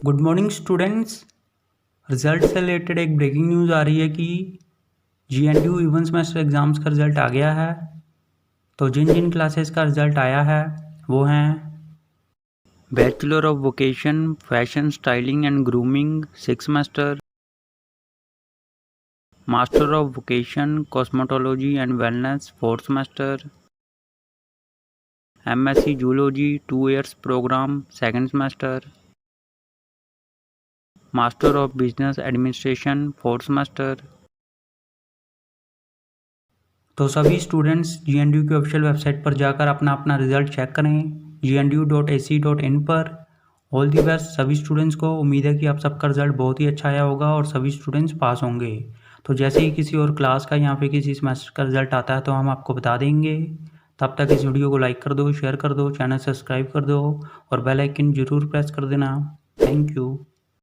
Good morning students. Result से related एक breaking news आ रही है कि GNDU इवन सेमेस्टर एग्ज़ाम्स का रिज़ल्ट आ गया है। तो जिन जिन क्लासेस का रिज़ल्ट आया है वो हैं bachelor of vocation fashion styling and grooming 6th semester, master of vocation cosmetology and wellness 4th semester, MSc zoology 2 years programme 2nd semester, master of business administration 4th semester. तो सभी students GNDU की official website पर जाकर अपना अपना result check करें gnu.ac.in पर। All the best सभी स्टूडेंट्स को। उम्मीद है कि आप सबका रिजल्ट बहुत ही अच्छा आया होगा और सभी स्टूडेंट्स पास होंगे। तो जैसे ही किसी और क्लास का या फिर किसी सेमेस्टर का रिजल्ट आता है तो हम आपको बता देंगे। तब तक इस वीडियो को लाइक कर दो, शेयर कर दो, चैनल सब्सक्राइब कर दो और बेल आइकन ज़रूर प्रेस कर देना। Thank you.